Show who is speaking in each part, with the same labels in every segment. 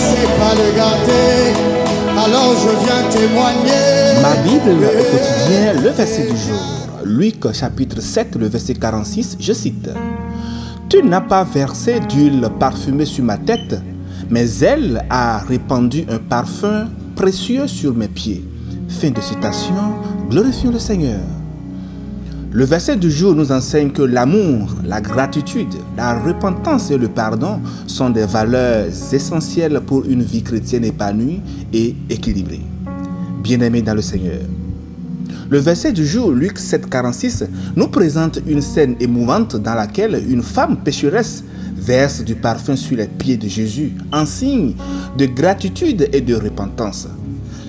Speaker 1: sais pas le garder, alors je viens témoigner.
Speaker 2: Ma Bible au quotidien, le verset du jour. Luc chapitre 7, le verset 46, je cite. Tu n'as pas versé d'huile parfumée sur ma tête, mais elle a répandu un parfum précieux sur mes pieds. Fin de citation, glorifions le Seigneur. Le verset du jour nous enseigne que l'amour, la gratitude, la repentance et le pardon sont des valeurs essentielles pour une vie chrétienne épanouie et équilibrée. Bien-aimés dans le Seigneur. Le verset du jour, Luc 7, 46, nous présente une scène émouvante dans laquelle une femme pécheresse verse du parfum sur les pieds de Jésus en signe de gratitude et de repentance.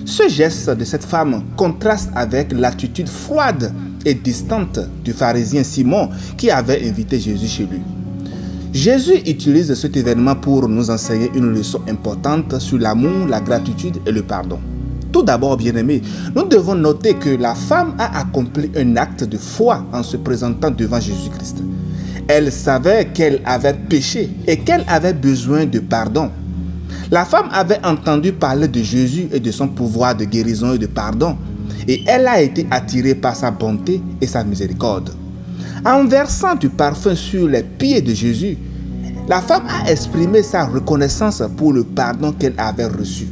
Speaker 2: Ce geste de cette femme contraste avec l'attitude froide et distante du pharisien Simon qui avait invité Jésus chez lui. Jésus utilise cet événement pour nous enseigner une leçon importante sur l'amour, la gratitude et le pardon. Tout d'abord, bien-aimés, nous devons noter que la femme a accompli un acte de foi en se présentant devant Jésus-Christ. Elle savait qu'elle avait péché et qu'elle avait besoin de pardon. La femme avait entendu parler de Jésus et de son pouvoir de guérison et de pardon, et elle a été attirée par sa bonté et sa miséricorde. En versant du parfum sur les pieds de Jésus, la femme a exprimé sa reconnaissance pour le pardon qu'elle avait reçu.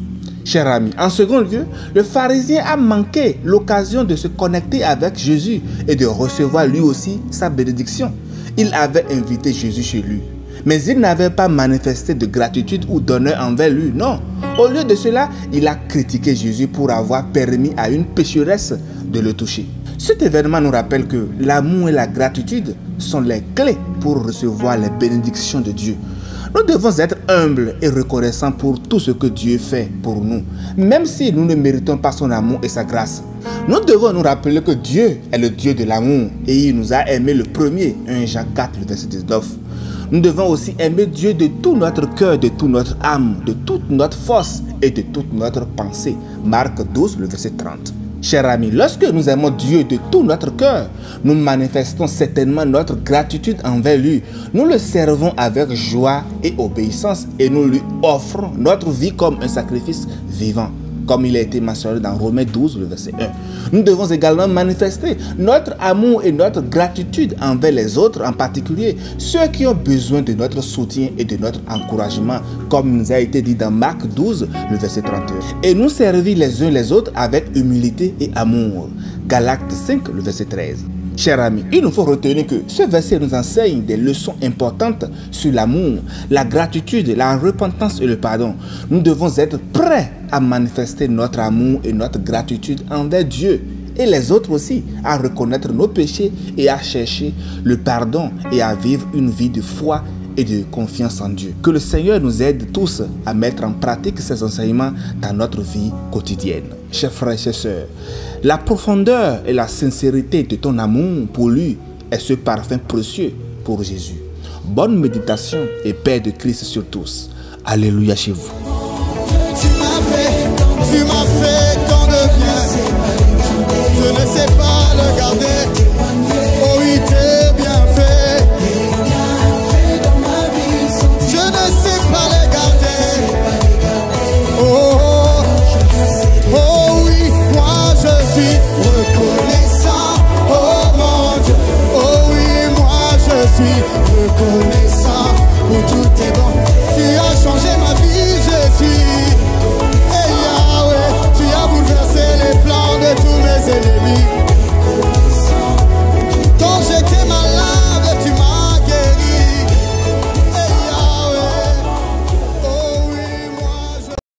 Speaker 2: Chers amis, en second lieu, le pharisien a manqué l'occasion de se connecter avec Jésus et de recevoir lui aussi sa bénédiction. Il avait invité Jésus chez lui, mais il n'avait pas manifesté de gratitude ou d'honneur envers lui, non. Au lieu de cela, il a critiqué Jésus pour avoir permis à une pécheresse de le toucher. Cet événement nous rappelle que l'amour et la gratitude sont les clés pour recevoir les bénédictions de Dieu. Nous devons être humbles et reconnaissants pour tout ce que Dieu fait pour nous, même si nous ne méritons pas son amour et sa grâce. Nous devons nous rappeler que Dieu est le Dieu de l'amour et il nous a aimés le premier, 1 Jean 4, le verset 19. Nous devons aussi aimer Dieu de tout notre cœur, de toute notre âme, de toute notre force et de toute notre pensée. Marc 12, le verset 30. Chers amis, lorsque nous aimons Dieu de tout notre cœur, nous manifestons certainement notre gratitude envers lui. Nous le servons avec joie et obéissance et nous lui offrons notre vie comme un sacrifice vivant, comme il a été mentionné dans Romains 12, le verset 1. Nous devons également manifester notre amour et notre gratitude envers les autres, en particulier ceux qui ont besoin de notre soutien et de notre encouragement, comme il nous a été dit dans Marc 12, le verset 31. Et nous servir les uns les autres avec humilité et amour. Galates 5, le verset 13. Chers amis, il nous faut retenir que ce verset nous enseigne des leçons importantes sur l'amour, la gratitude, la repentance et le pardon. Nous devons être prêts à manifester notre amour et notre gratitude envers Dieu et les autres aussi, à reconnaître nos péchés et à chercher le pardon et à vivre une vie de foi et de confiance en Dieu. Que le Seigneur nous aide tous à mettre en pratique ces enseignements dans notre vie quotidienne. Chers frères et chères sœurs, la profondeur et la sincérité de ton amour pour lui est ce parfum précieux pour Jésus. Bonne méditation et paix de Christ sur tous. Alléluia chez vous.
Speaker 1: Tu m'as fait tant de bien. Je ne sais pas le garder. Oh oui, t'es bien fait. Je ne sais pas le garder. Oh, oh, oh oui, moi je suis reconnaissant. Oh mon Dieu, oh oui, moi je suis reconnaissant pour tout tes bons. Tu as changé ma vie.